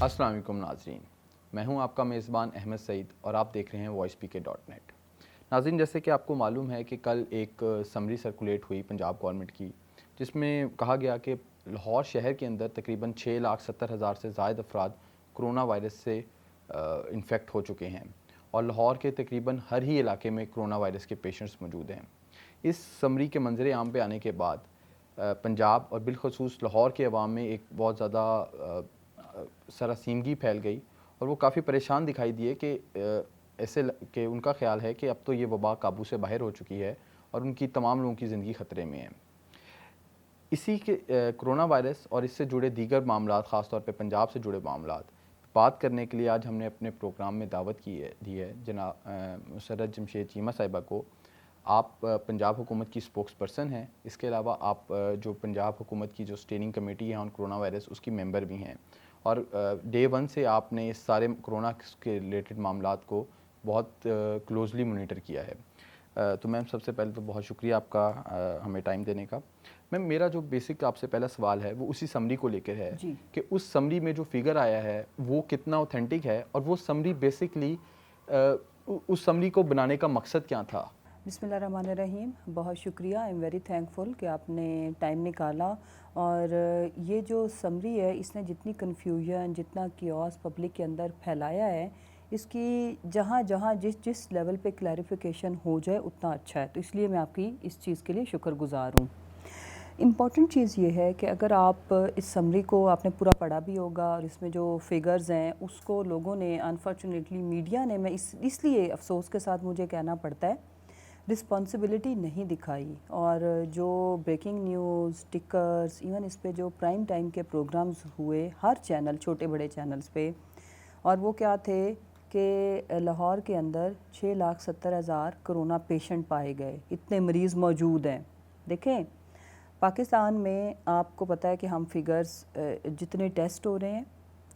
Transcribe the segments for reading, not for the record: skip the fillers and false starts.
अस्सलाम वालेकुम नाज़रीन, मैं हूं आपका मेज़बान अहमद सईद और आप देख रहे हैं voicepk.net। नाज़रीन, जैसे कि आपको मालूम है कि कल एक समरी सर्कुलेट हुई पंजाब गवर्नमेंट की, जिसमें कहा गया कि लाहौर शहर के अंदर तकरीबन 6,70,000 से ज़ायद अफराद कोरोना वायरस से इन्फेक्ट हो चुके हैं और लाहौर के तकरीबन हर ही इलाके में कोरोना वायरस के पेशेंट्स मौजूद हैं। इस समरी के मंजर आम पे आने के बाद पंजाब और बिलखसूस लाहौर के अवाम में एक बहुत ज़्यादा सरासीमगी फैल गई और वो काफ़ी परेशान दिखाई दिए कि ऐसे कि उनका ख़्याल है कि अब तो ये वबा काबू से बाहर हो चुकी है और उनकी तमाम लोगों की ज़िंदगी ख़तरे में है। इसी के कोरोना वायरस और इससे जुड़े दीगर मामलात, ख़ास तौर पे पंजाब से जुड़े मामलात बात करने के लिए आज हमने अपने प्रोग्राम में दावत दी है जनाब मुसर्रत जमशेद चीमा साहिबा को। आप पंजाब हुकूमत की स्पोक्स पर्सन हैं, इसके अलावा आप जो पंजाब हुकूमत की जो स्टेयरिंग कमेटी है ऑन कोरोना वायरस उसकी मेंबर भी हैं और डे वन से आपने इस सारे कोरोना के रिलेटेड मामलात को बहुत क्लोजली मॉनिटर किया है। तो मैम, सबसे पहले तो बहुत शुक्रिया आपका हमें टाइम देने का। मैम, मेरा जो बेसिक आपसे पहला सवाल है वो उसी समरी को लेकर है कि उस समरी में जो फिगर आया है वो कितना ऑथेंटिक है और वो समरी बेसिकली उस समरी को बनाने का मकसद क्या था? बिस्मिल्लाहिर्रहमानिर्रहीम। बहुत शुक्रिया, आई एम वेरी थैंकफुल कि आपने टाइम निकाला। और ये जो समरी है इसने जितनी कन्फ्यूजन, जितना कियोस पब्लिक के अंदर फैलाया है, इसकी जहाँ जहाँ जिस जिस लेवल पे क्लैरिफिकेशन हो जाए उतना अच्छा है। तो इसलिए मैं आपकी इस चीज़ के लिए शुक्रगुजार हूँ। इम्पॉर्टेंट चीज़ ये है कि अगर आप इस समरी को आपने पूरा पढ़ा भी होगा और इसमें जो फिगर्स हैं उसको लोगों ने अनफॉर्चुनेटली मीडिया ने, मैं इसलिए अफसोस के साथ मुझे कहना पड़ता है, रिस्पॉन्सिबिलिटी नहीं दिखाई। और जो ब्रेकिंग न्यूज़, टिकर्स, इवन इस पे जो प्राइम टाइम के प्रोग्राम्स हुए हर चैनल, छोटे बड़े चैनल्स पे, और वो क्या थे कि लाहौर के अंदर 6,70,000 कोरोना पेशेंट पाए गए, इतने मरीज़ मौजूद हैं। देखें, पाकिस्तान में आपको पता है कि हम फिगर्स, जितने टेस्ट हो रहे हैं,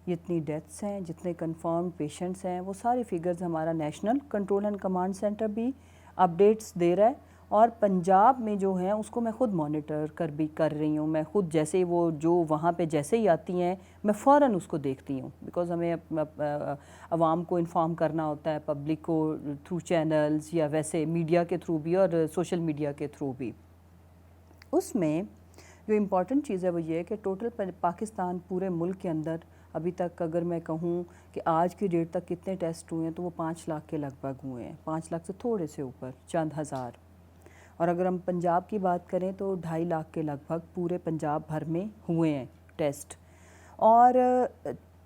जितनी डेथ्स हैं, जितने कंफर्म पेशेंट्स हैं, वो सारे फिगर्स हमारा national control and command centre भी अपडेट्स दे रहा है। और पंजाब में जो हैं उसको मैं ख़ुद मॉनिटर कर रही हूँ। मैं ख़ुद जैसे वो जो वहाँ पे जैसे ही आती हैं मैं फ़ौरन उसको देखती हूँ, बिकॉज़ हमें आवाम को इन्फॉर्म करना होता है, पब्लिक को थ्रू चैनल्स या वैसे मीडिया के थ्रू भी और सोशल मीडिया के थ्रू भी। उसमें जो इम्पॉर्टेंट चीज़ है वो ये है कि टोटल पाकिस्तान पूरे मुल्क के अंदर अभी तक अगर मैं कहूँ कि आज की डेट तक कितने टेस्ट हुए हैं तो वो 5 लाख के लगभग हुए हैं, 5 लाख से थोड़े से ऊपर, चंद हज़ार। और अगर हम पंजाब की बात करें तो 2.5 लाख के लगभग पूरे पंजाब भर में हुए हैं टेस्ट। और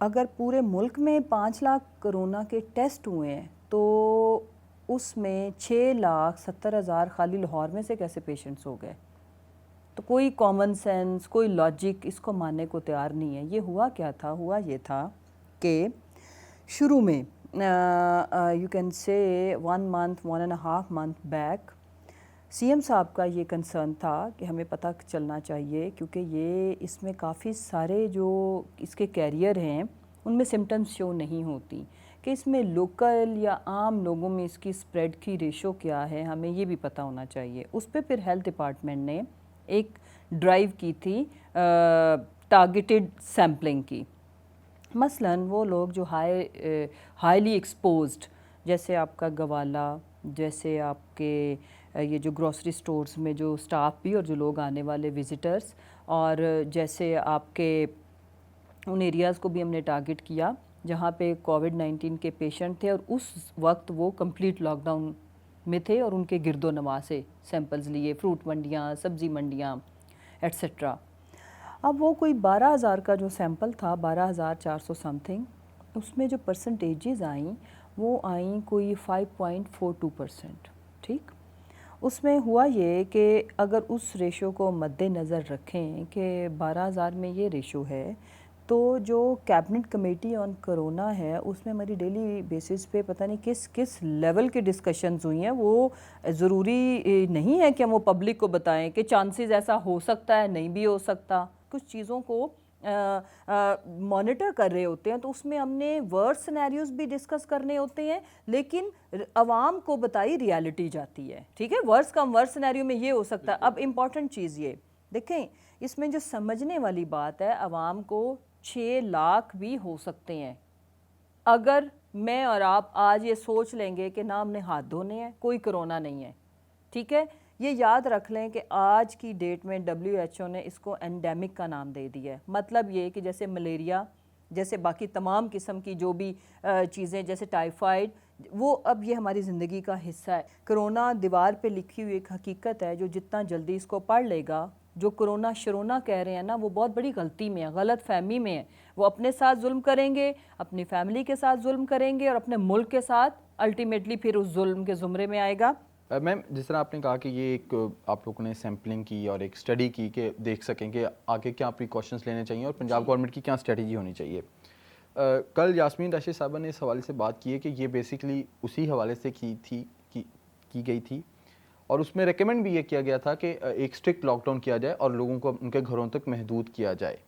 अगर पूरे मुल्क में 5 लाख कोरोना के टेस्ट हुए हैं तो उसमें 6,70,000 खाली लाहौर में से कैसे पेशेंट्स हो गए? तो कोई कॉमन सेंस, कोई लॉजिक इसको मानने को तैयार नहीं है। ये हुआ क्या था? हुआ ये था कि शुरू में you can say 1 month, 1.5 month back CM साहब का ये कंसर्न था कि हमें पता चलना चाहिए, क्योंकि ये इसमें काफ़ी सारे जो इसके कैरियर हैं उनमें सिम्टम्स शो नहीं होती, कि इसमें लोकल या आम लोगों में इसकी स्प्रेड की रेशो क्या है, हमें ये भी पता होना चाहिए। उस पर फिर हेल्थ डिपार्टमेंट ने एक ड्राइव की थी टारगेटेड सैम्पलिंग की। मसलन वो लोग जो हाईली एक्सपोज्ड, जैसे आपका गवाला, जैसे आपके ये जो ग्रॉसरी स्टोर्स में जो स्टाफ भी और जो लोग आने वाले विज़िटर्स, और जैसे आपके उन एरियाज़ को भी हमने टारगेट किया जहाँ पे कोविड-19 के पेशेंट थे और उस वक्त वो कंप्लीट लॉकडाउन में थे, और उनके गिरदो नवा से सैंपल्स लिए, फ्रूट मंडियाँ, सब्ज़ी मंडियाँ एट्सेट्रा। अब वो कोई 12,000 का जो सैंपल था, 12,400 समथिंग, उसमें जो परसेंटेजेस आईं वो आईं कोई 5.42%। ठीक, उसमें हुआ ये कि अगर उस रेशो को मद्देनज़र रखें कि 12,000 में ये रेशो है, तो जो कैबिनेट कमेटी ऑन कोरोना है उसमें हमारी डेली बेसिस पे पता नहीं किस किस लेवल की डिस्कशंस हुई हैं। वो ज़रूरी नहीं है कि हम वो पब्लिक को बताएं कि चांसेस ऐसा हो सकता है, नहीं भी हो सकता, कुछ चीज़ों को मॉनिटर कर रहे होते हैं। तो उसमें हमने वर्स्ट सिनेरियोज भी डिस्कस करने होते हैं, लेकिन आवाम को बताई रियलिटी जाती है। ठीक है, वर्स्ट कम वर्स्ट सिनेरियो में ये हो सकता है। अब इम्पॉर्टेंट चीज़ ये देखें, इसमें जो समझने वाली बात है, आवाम को 6 लाख भी हो सकते हैं। अगर मैं और आप आज ये सोच लेंगे कि ना हमने हाथ धोने हैं, कोई कोरोना नहीं है, ठीक है। ये याद रख लें कि आज की डेट में WHO ने इसको एंडेमिक का नाम दे दिया है। मतलब ये कि जैसे मलेरिया, जैसे बाकी तमाम किस्म की जो भी चीज़ें, जैसे टाइफाइड, वो अब ये हमारी ज़िंदगी का हिस्सा है। कोरोना दीवार पे लिखी हुई एक हकीकत है, जो जितना जल्दी इसको पढ़ लेगा, जो कोरोना शरोना कह रहे हैं ना, वो बहुत बड़ी गलती में है, गलत फहमी में है। वो अपने साथ जुल्म करेंगे, अपनी फैमिली के साथ जुल्म करेंगे और अपने मुल्क के साथ अल्टीमेटली फिर उस जुल्म के ज़ुमरे में आएगा। मैम, जिस तरह आपने कहा कि ये एक आप लोगों ने सैम्पलिंग की और एक स्टडी की कि देख सकें कि आगे क्या प्रिकॉशंस लेने चाहिए और पंजाब गवर्नमेंट की क्या स्ट्रेटजी होनी चाहिए। कल यास्मीन राशिद साहबा ने इस हवाले से बात की है कि ये बेसिकली उसी हवाले से की गई थी और उसमें रेकमेंड भी ये किया गया था कि एक स्ट्रिक्ट लॉकडाउन किया जाए और लोगों को उनके घरों तक महदूद किया जाए।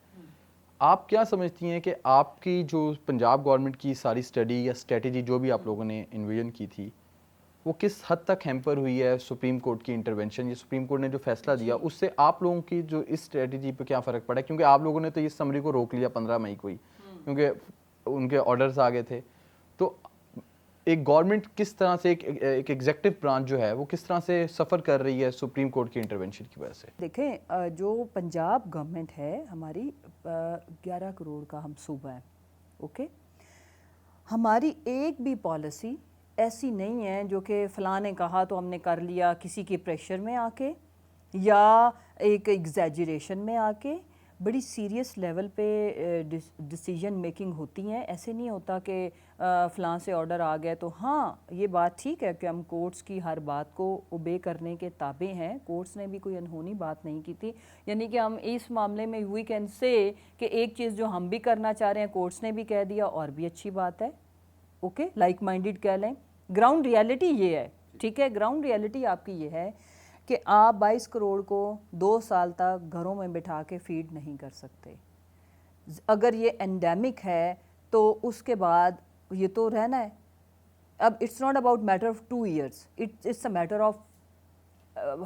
आप क्या समझती हैं कि आपकी जो पंजाब गवर्नमेंट की सारी स्टडी या स्ट्रेटजी जो भी आप लोगों ने इन्विजन की थी, वो किस हद तक हैम्पर हुई है सुप्रीम कोर्ट की इंटरवेंशन या सुप्रीम कोर्ट ने जो फैसला दिया उससे आप लोगों की जो इस स्ट्रेटजी पे क्या फ़र्क पड़ा है? क्योंकि आप लोगों ने तो इस समरी को रोक लिया 15 मई को ही, क्योंकि उनके ऑर्डर्स आ गए थे। तो एक गवर्नमेंट किस तरह से एक एग्जेक्टिव ब्रांच जो है वो किस तरह से सफ़र कर रही है सुप्रीम कोर्ट की इंटरवेंशन की वजह से? देखें, जो पंजाब गवर्नमेंट है हमारी, 11 करोड़ का हम सूबा है, ओके। हमारी एक भी पॉलिसी ऐसी नहीं है जो कि फ़लाँ ने कहा तो हमने कर लिया, किसी के प्रेशर में आके या एक एग्जैजरेशन में आके। बड़ी सीरियस लेवल पे डिसीजन मेकिंग होती हैं। ऐसे नहीं होता कि फ़लाँ से ऑर्डर आ गया तो हाँ, ये बात ठीक है कि हम कोर्ट्स की हर बात को ओबे करने के ताबे हैं। कोर्ट्स ने भी कोई अनहोनी बात नहीं की थी, यानी कि हम इस मामले में वी कैन से कि एक चीज़ जो हम भी करना चाह रहे हैं कोर्ट्स ने भी कह दिया और भी अच्छी बात है, ओके। लाइक माइंडेड कह लें। ग्राउंड रियलिटी ये है, ठीक है। ग्राउंड रियलिटी आपकी ये है कि आप 22 करोड़ को 2 साल तक घरों में बिठा के फीड नहीं कर सकते। अगर ये एंडेमिक है तो उसके बाद ये तो रहना है। अब it's not about matter of 2 years, it's a matter of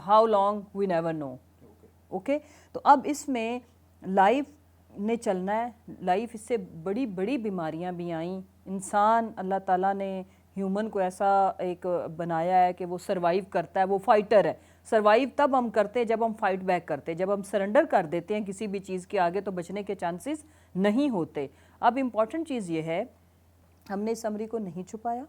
how long we never know, okay. तो अब इसमें लाइफ ने चलना है। लाइफ इससे बड़ी बड़ी बीमारियां भी आईं। इंसान, अल्लाह ताला ने ह्यूमन को ऐसा एक बनाया है कि वो सरवाइव करता है, वो फाइटर है। सरवाइव तब हम करते हैं जब हम फाइट बैक करते हैं, जब हम सरेंडर कर देते हैं किसी भी चीज़ के आगे तो बचने के चांसेस नहीं होते। अब इम्पॉर्टेंट चीज़ ये है, हमने इस समरी को नहीं छुपाया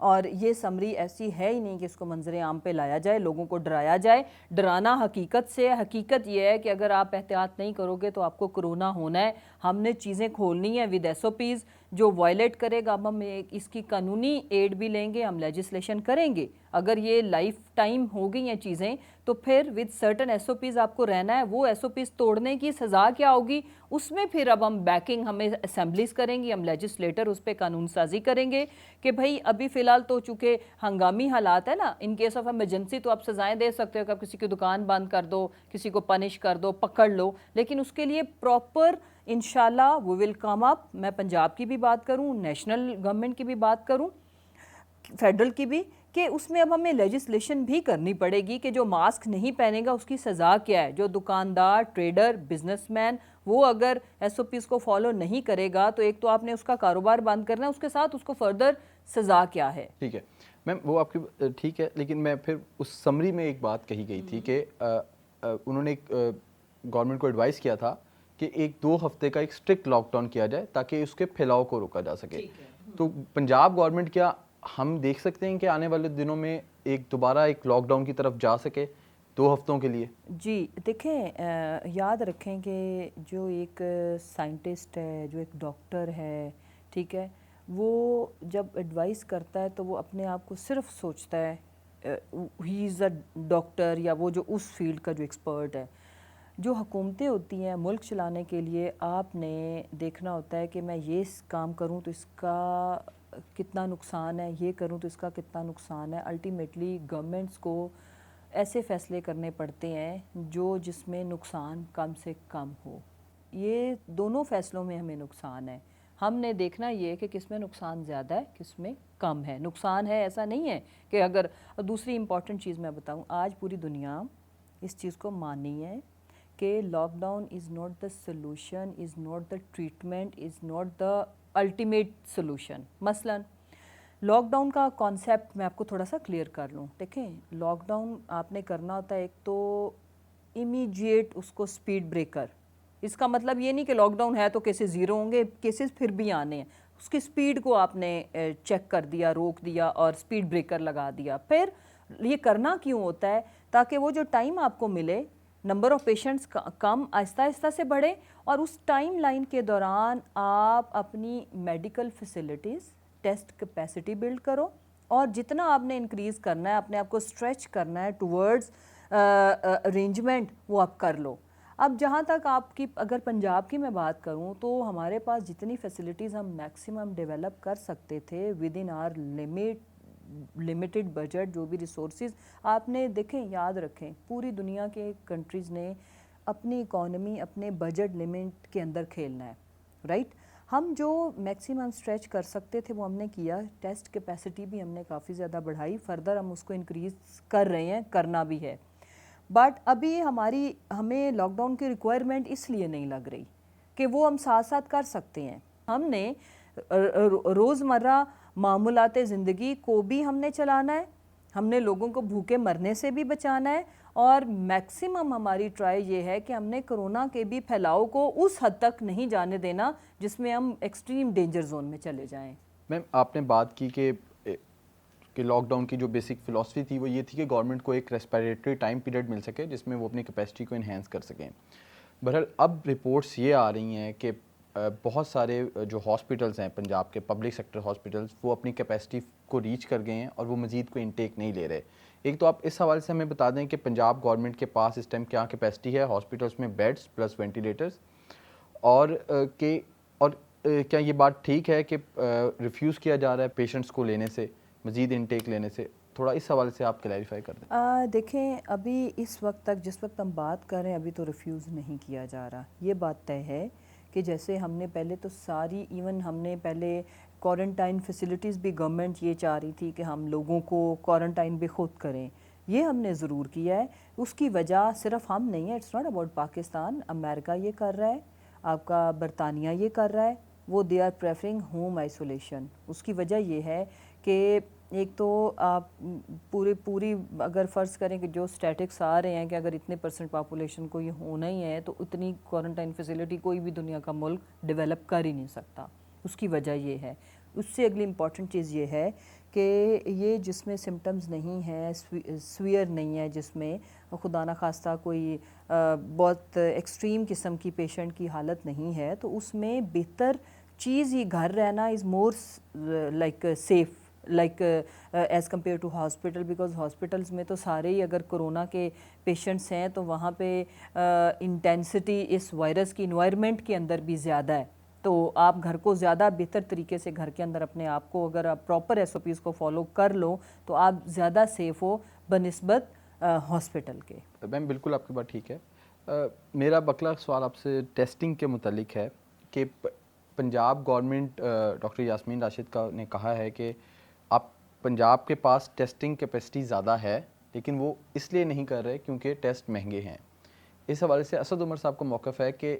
और ये समरी ऐसी है ही नहीं कि इसको मंजर आम पे लाया जाए, लोगों को डराया जाए। डराना हकीकत से है। हकीकत ये है कि अगर आप एहतियात नहीं करोगे तो आपको कोरोना होना है। हमने चीज़ें खोलनी है विद SOPs। जो वायलेट करेगा अब हम इसकी कानूनी एड भी लेंगे, हम लेजिस्लेशन करेंगे। अगर ये लाइफ टाइम हो गई हैं चीज़ें तो फिर विद सर्टन SOPs आपको रहना है। वो SOPs तोड़ने की सज़ा क्या होगी, उसमें फिर अब हम बैकिंग, हमें असेंबलीज करेंगी, हम लेजिस्लेटर उस पर कानून साजी करेंगे कि भाई अभी फ़िलहाल तो चूँकि हंगामी हालात है ना, इन केस ऑफ एमरजेंसी तो आप सज़ाएँ दे सकते हो कि आप किसी की दुकान बंद कर दो, किसी को पनिश कर दो, पकड़ लो, लेकिन उसके लिए प्रॉपर इंशाल्लाह वो विल कम अप। मैं पंजाब की भी बात करूं, नेशनल गवर्नमेंट की भी बात करूं, फेडरल की भी, कि उसमें अब हमें लेजिस्लेशन भी करनी पड़ेगी कि जो मास्क नहीं पहनेगा उसकी सज़ा क्या है। जो दुकानदार, ट्रेडर, बिजनेसमैन, वो अगर SOPs को फॉलो नहीं करेगा तो एक तो आपने उसका कारोबार बंद करना है, उसके साथ उसको फर्दर सज़ा क्या है। ठीक है मैम, वो आपकी ठीक है, लेकिन मैं फिर उस समरी में एक बात कही गई थी कि उन्होंने गवर्नमेंट को एडवाइस किया था कि 1-2 हफ्ते का एक स्ट्रिक्ट लॉकडाउन किया जाए ताकि उसके फैलाव को रोका जा सके। तो पंजाब गवर्नमेंट, क्या हम देख सकते हैं कि आने वाले दिनों में दोबारा एक लॉकडाउन की तरफ जा सके 2 हफ्तों के लिए? जी देखें, याद रखें कि जो एक साइंटिस्ट है, जो एक डॉक्टर है, ठीक है, वो जब एडवाइस करता है तो वो अपने आप को सिर्फ सोचता है ही इज़ अ डॉक्टर, या वो जो उस फील्ड का जो एक्सपर्ट है। जो हुकूमतें होती हैं मुल्क चलाने के लिए, आपने देखना होता है कि मैं ये काम करूं तो इसका कितना नुकसान है, ये करूं तो इसका कितना नुकसान है। अल्टीमेटली गवर्नमेंट्स को ऐसे फ़ैसले करने पड़ते हैं जो जिसमें नुकसान कम से कम हो। ये दोनों फ़ैसलों में हमें नुकसान है। हमने देखना ये कि किस में नुकसान ज़्यादा है, किस में कम है। नुकसान है ऐसा नहीं है कि अगर, दूसरी इम्पॉर्टेंट चीज़ मैं बताऊं, आज पूरी दुनिया इस चीज़ को मानी है کہ lockdown is not the solution, is not the treatment, is not the ultimate solution. مثلا لاک ڈاؤن کا کانسیپٹ میں آپ کو تھوڑا سا کلیئر کر لوں. دیکھیں لاک ڈاؤن آپ نے کرنا ہوتا ہے ایک تو امیجیٹ اس کو سپیڈ بریکر. اس کا مطلب یہ نہیں کہ لاک ڈاؤن ہے تو کیسز زیرو ہوں گے، کیسز پھر بھی آنے ہیں. اس کی سپیڈ کو آپ نے چیک کر دیا، روک دیا اور سپیڈ بریکر لگا دیا. پھر یہ کرنا کیوں ہوتا ہے؟ تاکہ وہ جو ٹائم آپ کو ملے، نمبر آف پیشنٹس کم آہستہ آہستہ سے بڑھے، اور اس ٹائم لائن کے دوران آپ اپنی medical facilities, test capacity build کرو، اور جتنا آپ نے انکریز کرنا ہے، اپنے آپ کو اسٹریچ کرنا ہے ٹورڈز ارینجمنٹ، وہ آپ کر لو. اب جہاں تک آپ کی اگر پنجاب کی میں بات کروں تو ہمارے پاس جتنی فیسلٹیز ہم میکسیمم ڈیولپ کر سکتے تھے with in our limited budget, جو بھی ریسورسز آپ نے دیکھیں، یاد رکھیں پوری دنیا کے کنٹریز نے اپنی اکانومی اپنے بجٹ لمٹ کے اندر کھیلنا ہے، رائٹ. ہم جو میکسیمم اسٹریچ کر سکتے تھے وہ ہم نے کیا. ٹیسٹ کیپیسٹی بھی ہم نے کافی زیادہ بڑھائی، فردر ہم اس کو انکریز کر رہے ہیں، کرنا بھی ہے. بٹ ابھی ہمیں لاک ڈاؤن کی ریکوائرمنٹ اس لیے نہیں لگ رہی کہ وہ ہم ساتھ ساتھ کر سکتے ہیں. ہم نے روزمرہ معمولات زندگی کو بھی ہم نے چلانا ہے، ہم نے لوگوں کو بھوکے مرنے سے بھی بچانا ہے، اور میکسیمم ہماری ٹرائی یہ ہے کہ ہم نے کرونا کے بھی پھیلاؤ کو اس حد تک نہیں جانے دینا جس میں ہم ایکسٹریم ڈینجر زون میں چلے جائیں. میم آپ نے بات کی کہ لاک ڈاؤن کی جو بیسک فلاسفی تھی وہ یہ تھی کہ گورنمنٹ کو ایک ریسپیریٹری ٹائم پیریڈ مل سکے جس میں وہ اپنی کیپیسٹی کو انہینس کر سکیں. بہرحال اب رپورٹس یہ آ رہی ہیں کہ بہت سارے جو ہاسپٹلز ہیں پنجاب کے پبلک سیکٹر ہاسپٹلز، وہ اپنی کیپیسٹی کو ریچ کر گئے ہیں اور وہ مزید کوئی انٹیک نہیں لے رہے. ایک تو آپ اس حوالے سے ہمیں بتا دیں کہ پنجاب گورنمنٹ کے پاس اس ٹائم کیا کیپیسٹی ہے ہاسپٹلز میں، بیڈز پلس وینٹیلیٹرز، اور کیا یہ بات ٹھیک ہے کہ ریفیوز کیا جا رہا ہے پیشنٹس کو لینے سے، مزید انٹیک لینے سے؟ تھوڑا اس حوالے سے آپ کلیریفائی کر دیں. دیکھیں ابھی اس وقت تک جس وقت ہم بات کر رہے ہیں ابھی تو ریفیوز نہیں کیا جا رہا. یہ بات طے ہے کہ جیسے ہم نے پہلے تو ساری ایون ہم نے پہلے کوارنٹائن فیسلٹیز بھی گورنمنٹ یہ چاہ رہی تھی کہ ہم لوگوں کو کوارنٹائن بھی خود کریں، یہ ہم نے ضرور کیا ہے. اس کی وجہ صرف ہم نہیں ہے، اٹس ناٹ اباؤٹ پاکستان، امریکہ یہ کر رہا ہے، آپ کا برطانیہ یہ کر رہا ہے، وہ they are preferring home isolation. اس کی وجہ یہ ہے کہ ایک تو آپ پوری اگر فرض کریں کہ جو اسٹیٹکس آ رہے ہیں کہ اگر اتنے % پاپولیشن کو یہ ہونا ہی ہے تو اتنی کوارنٹائن فیسلٹی کوئی بھی دنیا کا ملک ڈیولپ کر ہی نہیں سکتا. اس کی وجہ یہ ہے. اس سے اگلی امپورٹنٹ چیز یہ ہے کہ یہ جس میں سمٹمز نہیں ہیں، سویئر نہیں ہے، جس میں خدا نخواستہ کوئی بہت ایکسٹریم قسم کی پیشنٹ کی حالت نہیں ہے، تو اس میں بہتر چیز ہی گھر رہنا is more like safe like as compare to hospital. Because hospitals میں تو سارے ہی اگر کرونا کے پیشنٹس ہیں تو وہاں پہ انٹینسٹی اس وائرس کی انوائرمنٹ کے اندر بھی زیادہ ہے. تو آپ گھر کو زیادہ بہتر طریقے سے گھر کے اندر اپنے آپ کو اگر آپ پراپر SOPs کو فالو کر لو تو آپ زیادہ سیف ہو بنسبت ہاسپٹل کے. میم بالکل آپ کی بات ٹھیک ہے. میرا بکلا سوال آپ سے ٹیسٹنگ کے متعلق ہے کہ پنجاب گورنمنٹ ڈاکٹر یاسمین راشد کا نے کہا ہے کہ آپ پنجاب کے پاس ٹیسٹنگ کیپیسٹی زیادہ ہے لیکن وہ اس لیے نہیں کر رہے کیونکہ ٹیسٹ مہنگے ہیں. اس حوالے سے اسد عمر صاحب کا موقف ہے کہ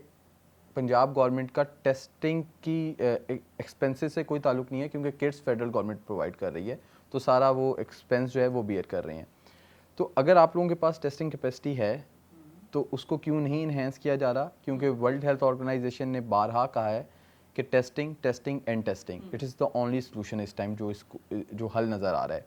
پنجاب گورنمنٹ کا ٹیسٹنگ کی ایکسپینسز سے کوئی تعلق نہیں ہے کیونکہ کٹس فیڈرل گورنمنٹ پرووائڈ کر رہی ہے تو سارا وہ ایکسپینس جو ہے وہ بیئر کر رہے ہیں. تو اگر آپ لوگوں کے پاس ٹیسٹنگ کیپیسٹی ہے تو اس کو کیوں نہیں انہینس کیا جا رہا؟ کیونکہ ورلڈ ہیلتھ آرگنائزیشن نے بارہا کہا ہے کہ testing and testing it is the only solution اس ٹائم جو حل نظر آ رہا ہے.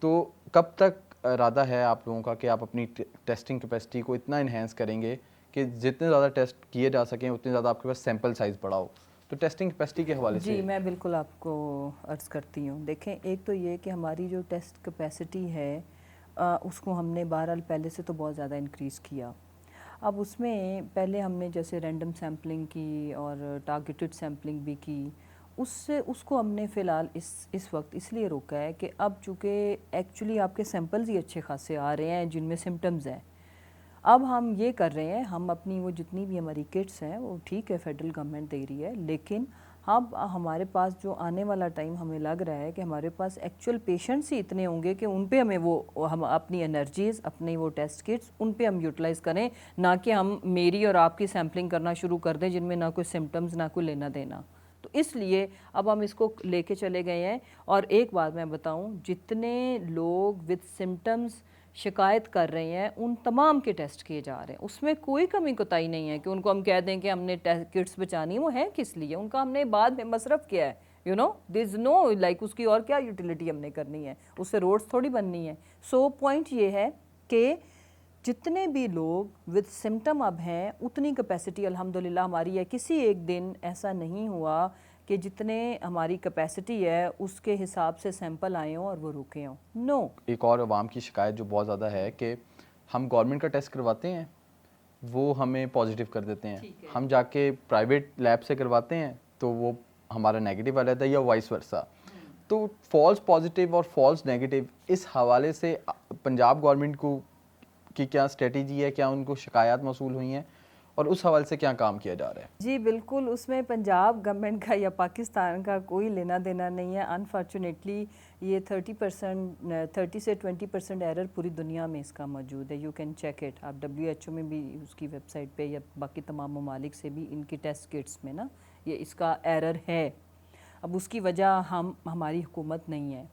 تو کب تک ارادہ ہے آپ لوگوں کا کہ آپ اپنی ٹیسٹنگ کیپیسٹی کو اتنا انہینس کریں گے کہ جتنے زیادہ ٹیسٹ کیے جا سکیں اتنے زیادہ آپ کے پاس سیمپل سائز بڑا ہو؟ تو ٹیسٹنگ کیپیسٹی کے حوالے سے جی میں بالکل آپ کو عرض کرتی ہوں. دیکھیں ایک تو یہ کہ ہماری جو ٹیسٹ کیپیسٹی ہے اس کو ہم نے بہرحال پہلے سے تو بہت زیادہ انکریز کیا. اب اس میں پہلے ہم نے جیسے رینڈم سیمپلنگ کی اور ٹارگیٹڈ سیمپلنگ بھی کی، اس کو ہم نے فی الحال اس وقت اس لیے روکا ہے کہ اب چونکہ ایکچولی آپ کے سیمپلز ہی اچھے خاصے آ رہے ہیں جن میں سمٹمز ہیں. اب ہم یہ کر رہے ہیں، ہم اپنی وہ جتنی بھی ہماری کٹس ہیں وہ ٹھیک ہے فیڈرل گورنمنٹ دے رہی ہے، لیکن ہاں ہمارے پاس جو آنے والا ٹائم ہمیں لگ رہا ہے کہ ہمارے پاس ایکچوئل پیشنٹس ہی اتنے ہوں گے کہ ان پہ ہمیں وہ ہم اپنی انرجیز اپنی وہ ٹیسٹ کٹس ان پہ ہم یوٹیلائز کریں، نہ کہ ہم میری اور آپ کی سیمپلنگ کرنا شروع کر دیں جن میں نہ کوئی سمٹمز نہ کوئی لینا دینا. تو اس لیے اب ہم اس کو لے کے چلے گئے ہیں. اور ایک بات میں بتاؤں، جتنے لوگ وتھ سمٹمز شکایت کر رہے ہیں ان تمام کے ٹیسٹ کیے جا رہے ہیں. اس میں کوئی کمی کوتاہی نہیں ہے کہ ان کو ہم کہہ دیں کہ ہم نے کٹس بچانی ہے. وہ ہے کس لیے؟ ان کا ہم نے بعد میں مصرف کیا ہے، دیر از نو لائک اس کی اور کیا یوٹیلیٹی ہم نے کرنی ہے، اس سے روڈز تھوڑی بننی ہے. سو پوائنٹ یہ ہے کہ جتنے بھی لوگ وتھ سمٹم اب ہیں اتنی کیپیسٹی الحمدللہ ہماری ہے. کسی ایک دن ایسا نہیں ہوا کہ جتنے ہماری کیپیسٹی ہے اس کے حساب سے سیمپل آئے ہوں اور وہ رکے ہوں. نو. ایک اور عوام کی شکایت جو بہت زیادہ ہے کہ ہم گورنمنٹ کا ٹیسٹ کرواتے ہیں وہ ہمیں پازیٹیو کر دیتے ہیں، ہم جا کے پرائیویٹ لیب سے کرواتے ہیں تو وہ ہمارا نیگیٹو آ جاتا ہے یا وائس ورسا. تو فالس پازیٹیو اور فالس نیگیٹو اس حوالے سے پنجاب گورنمنٹ کو کی کیا اسٹریٹجی ہے، کیا ان کو شکایات موصول ہوئی ہیں اور اس حوالے سے کیا کام کیا جا رہا ہے؟ جی بالکل، اس میں پنجاب گورنمنٹ کا یا پاکستان کا کوئی لینا دینا نہیں ہے. انفارچونیٹلی یہ 30 سے 20% ایرر پوری دنیا میں اس کا موجود ہے. You can check it. آپ WHO میں بھی اس کی ویب سائٹ پہ یا باقی تمام ممالک سے بھی ان کی ٹیسٹ کٹس میں نا یہ اس کا ایرر ہے. اب اس کی وجہ ہماری حکومت نہیں ہے.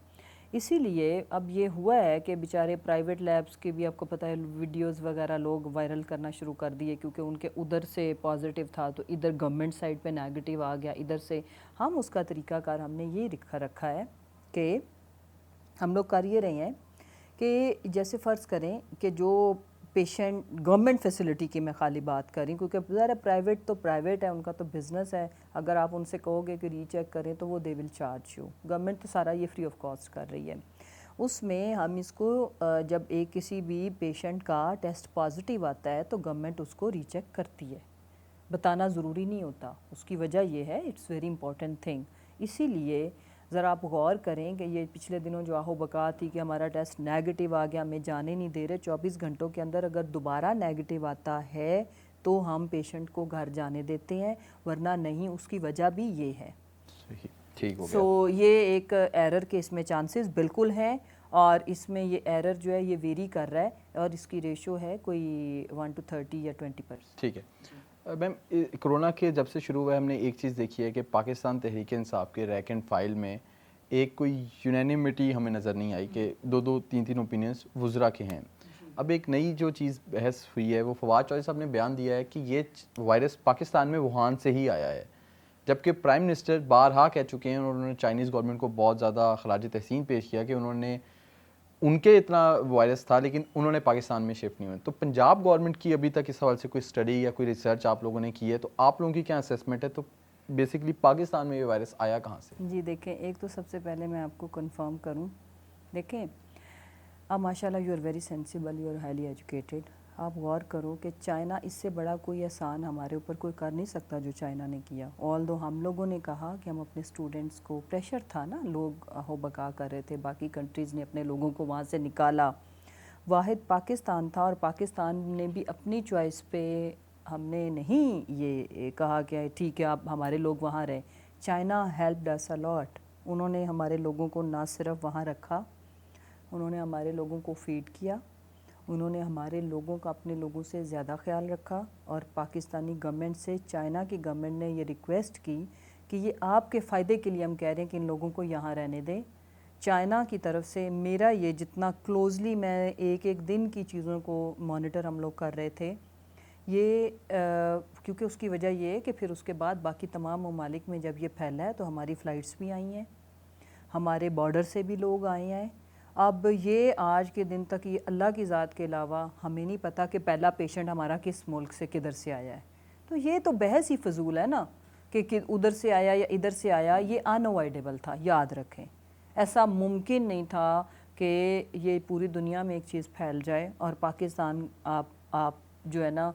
اسی لیے اب یہ ہوا ہے کہ بیچارے پرائیویٹ لیبس کے بھی آپ کو پتہ ہے ویڈیوز وغیرہ لوگ وائرل کرنا شروع کر دیے کیونکہ ان کے ادھر سے پازیٹیو تھا تو ادھر گورنمنٹ سائڈ پہ نیگیٹیو آ گیا ادھر سے. ہم اس کا طریقہ کار ہم نے یہ رکھا ہے کہ ہم لوگ کر یہ رہے ہیں کہ جیسے فرض کریں کہ جو پیشنٹ گورنمنٹ فیسلٹی کی میں خالی بات کریں کیونکہ ذرا پرائیویٹ تو پرائیویٹ ہے، ان کا تو بزنس ہے. اگر آپ ان سے کہو گے کہ ری چیک کریں تو وہ دے ول چارج یو. گورنمنٹ تو سارا یہ فری آف کاسٹ کر رہی ہے. اس میں ہم اس کو جب ایک کسی بھی پیشنٹ کا ٹیسٹ پازیٹیو آتا ہے تو گورنمنٹ اس کو ری چیک کرتی ہے. بتانا ضروری نہیں ہوتا. اس کی وجہ یہ ہے اٹس ویری امپورٹنٹ تھنگ. اسی لیے ذرا آپ غور کریں کہ یہ پچھلے دنوں جو آہو بکا تھی کہ ہمارا ٹیسٹ نیگیٹیو آ گیا ہمیں جانے نہیں دے رہے، 24 گھنٹوں کے اندر اگر دوبارہ نیگیٹیو آتا ہے تو ہم پیشنٹ کو گھر جانے دیتے ہیں، ورنہ نہیں. اس کی وجہ بھی یہ ہے. ٹھیک ہو گیا. سو یہ ایک ایرر کے اس میں چانسز بالکل ہیں اور اس میں یہ ایرر جو ہے یہ ویری کر رہا ہے اور اس کی ریشو ہے کوئی 1:30 یا 20%. ٹھیک ہے میم، کرونا کے جب سے شروع ہوا ہے ہم نے ایک چیز دیکھی ہے کہ پاکستان تحریک انصاف کے ریک اینڈ فائل میں ایک کوئی یونینیمٹی ہمیں نظر نہیں آئی کہ دو تین اوپینینس وزراء کے ہیں. اب ایک نئی جو چیز بحث ہوئی ہے وہ فواد چوہدری صاحب نے بیان دیا ہے کہ یہ وائرس پاکستان میں ووہان سے ہی آیا ہے، جبکہ پرائم منسٹر بارہا کہہ چکے ہیں اور انہوں نے چائنیز گورنمنٹ کو بہت زیادہ خراج تحسین پیش کیا کہ انہوں نے ان کے اتنا وائرس تھا لیکن انہوں نے پاکستان میں شفٹ نہیں ہوئے. تو پنجاب گورنمنٹ کی ابھی تک اس حوالے سے کوئی اسٹڈی یا کوئی ریسرچ آپ لوگوں نے کی ہے تو آپ لوگوں کی کیا اسیسمنٹ ہے؟ تو بیسکلی پاکستان میں یہ وائرس آیا کہاں سے؟ جی دیکھیں، ایک تو سب سے پہلے میں آپ کو کنفرم کروں، دیکھیں اب ماشاء اللہ you are very sensible, you are highly educated. آپ غور کرو کہ چائنا اس سے بڑا کوئی احسان ہمارے اوپر کوئی کر نہیں سکتا جو چائنا نے کیا. آلدو ہم لوگوں نے کہا کہ ہم اپنے اسٹوڈنٹس کو، پریشر تھا نا، لوگ ہو بکا کر رہے تھے، باقی کنٹریز نے اپنے لوگوں کو وہاں سے نکالا، واحد پاکستان تھا اور پاکستان نے بھی اپنی چوائس پہ ہم نے نہیں یہ کہا کہ ٹھیک ہے آپ ہمارے لوگ وہاں رہیں. چائنا ہیلپڈ اس اے لاٹ. انہوں نے ہمارے لوگوں کو نہ صرف وہاں رکھا، انہوں نے ہمارے لوگوں کو فیڈ کیا، انہوں نے ہمارے لوگوں کا اپنے لوگوں سے زیادہ خیال رکھا. اور پاکستانی گورنمنٹ سے چائنا کی گورنمنٹ نے یہ ریکویسٹ کی کہ یہ آپ کے فائدے کے لیے ہم کہہ رہے ہیں کہ ان لوگوں کو یہاں رہنے دیں. چائنا کی طرف سے میرا یہ جتنا کلوزلی میں ایک دن کی چیزوں کو مانیٹر ہم لوگ کر رہے تھے، یہ کیونکہ اس کی وجہ یہ ہے کہ پھر اس کے بعد باقی تمام ممالک میں جب یہ پھیلا ہے تو ہماری فلائٹس بھی آئی ہیں، ہمارے بارڈر سے بھی لوگ آئے ہیں. اب یہ آج کے دن تک یہ اللہ کی ذات کے علاوہ ہمیں نہیں پتہ کہ پہلا پیشنٹ ہمارا کس ملک سے کدھر سے آیا ہے. تو یہ تو بحث ہی فضول ہے نا کہ ادھر سے آیا یا ادھر سے آیا. یہ انوائڈیبل تھا، یاد رکھیں. ایسا ممکن نہیں تھا کہ یہ پوری دنیا میں ایک چیز پھیل جائے اور پاکستان آپ جو ہے نا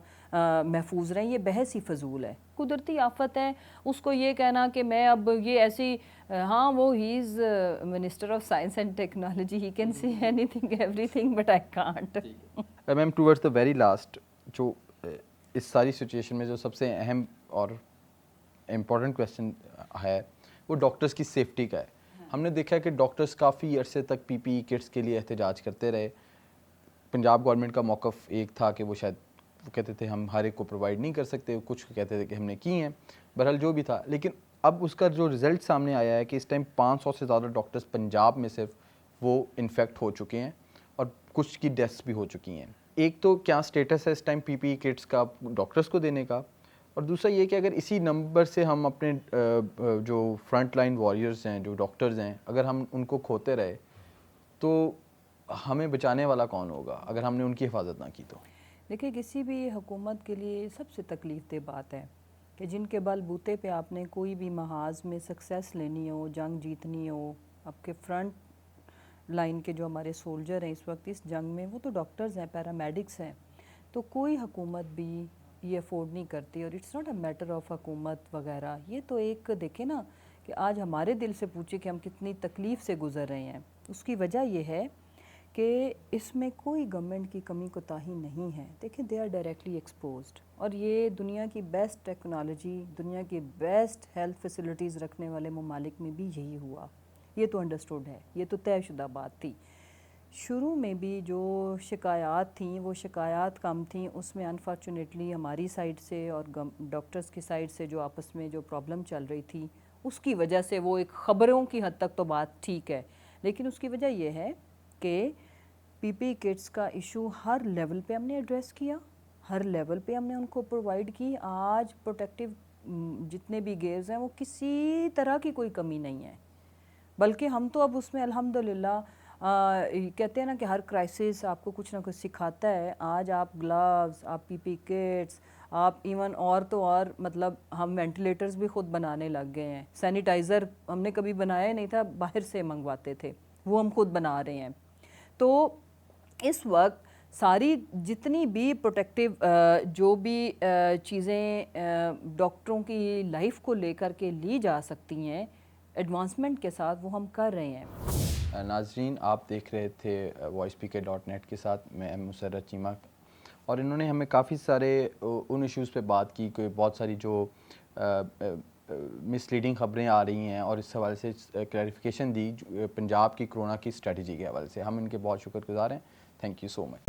محفوظ رہیں. یہ بحث ہی فضول ہے. قدرتی آفت ہے. اس کو یہ کہنا کہ میں اب یہ ایسی، ہاں وہ he is minister of science and technology, he can see anything everything but I can't. Ma'am towards the very last, جو اس ساری سچویشن میں جو سب سے اہم اور इम्पॉर्टेंट क्वेश्चन है वो डॉक्टर्स की सेफ्टी का है। हमने देखा है कि डॉक्टर्स काफ़ी अरसे तक पीपीई किट्स के लिए एहतजाज करते रहे। पंजाब गवर्नमेंट का मौक़िफ़ एक था कि वो शायद वो कहते थे हम हर एक को प्रोवाइड नहीं कर सकते, कुछ कहते थे कि हमने की हैं, बहरहाल जो भी था। लेकिन अब उसका जो रिज़ल्ट सामने आया है कि इस टाइम 500 से ज़्यादा डॉक्टर्स पंजाब में सिर्फ वो इन्फेक्ट हो चुके हैं और कुछ की डेथ्स भी हो चुकी हैं। एक तो क्या स्टेटस है इस टाइम पीपीई किट्स का डॉक्टर्स को देने का, और दूसरा ये कि अगर इसी नंबर से हम अपने जो फ्रंट लाइन वॉरियर्स हैं, जो डॉक्टर्स हैं, अगर हम उनको खोते रहे तो हमें बचाने वाला कौन होगा अगर हमने उनकी हिफाजत ना की तो। देखिए, किसी भी हुकूमत के लिए सबसे तकलीफ़देह बात है कि जिनके बलबूते पे आपने कोई भी महाज में सक्सेस लेनी हो, जंग जीतनी हो, आपके फ्रंट लाइन के जो हमारे सोल्जर हैं इस वक्त इस जंग में, वो तो डॉक्टर्स हैं, पैरामेडिक्स हैं, तो कोई हुकूमत भी ये अफोर्ड नहीं करती। और it's not a matter of हुकूमत वगैरह, ये तो एक देखें ना कि आज हमारे दिल से पूछे कि हम कितनी तकलीफ़ से गुज़र रहे हैं। उसकी वजह यह है कि इसमें कोई गवर्नमेंट की कमी कोताही नहीं है। देखें, दे आर डायरेक्टली एक्सपोज्ड, और ये दुनिया की बेस्ट टेक्नोलॉजी, दुनिया की बेस्ट हेल्थ फैसिलिटीज़ रखने वाले ममालिक में भी यही हुआ। ये तो अंडरस्टूड है, ये तो तयशुदा बात थी। शुरू में भी जो शिकायत थी वो शिकायत कम थी, उसमें अनफॉर्चुनेटली हमारी साइड से और डॉक्टर्स की साइड से जो आपस में जो प्रॉब्लम चल रही थी उसकी वजह से वो एक ख़बरों की हद तक तो बात ठीक है, लेकिन उसकी वजह यह है कि पीपी किट्स का इशू हर लेवल पे हमने एड्रेस किया, हर लेवल पे हमने उनको प्रोवाइड की। आज प्रोटेक्टिव जितने भी गेयर्स हैं वो किसी तरह की कोई कमी नहीं है, बल्कि हम तो अब उसमें अल्हम्दुलिल्लाह कहते हैं ना कि हर क्राइसिस आपको कुछ ना कुछ सिखाता है। आज आप ग्लव्स, आप पीपी किट्स, आप इवन और तो और मतलब हम वेंटिलेटर्स भी ख़ुद बनाने लग गए हैं। सैनिटाइज़र हमने कभी बनाया नहीं था, बाहर से मंगवाते थे, वो हम खुद बना रहे हैं। तो इस वक्त सारी जितनी भी प्रोटेक्टिव जो भी चीज़ें डॉक्टरों की लाइफ को लेकर के ली जा सकती हैं एडवांसमेंट के साथ, वो हम कर रहे हैं। नाज़रीन, आप देख रहे थे voicepk.net के साथ मैं मुसर्रत चीमा, और इन्होंने हमें काफ़ी सारे उन इश्यूज़ पे बात की कि बहुत सारी जो मिसलीडिंग ख़बरें आ रही हैं और इस हवाले से क्लैरिफिकेशन दी पंजाब की कोरोना की स्ट्रेटजी के हवाले से। हम इनके बहुत शुक्रगुज़ार हैं। Thank you so much.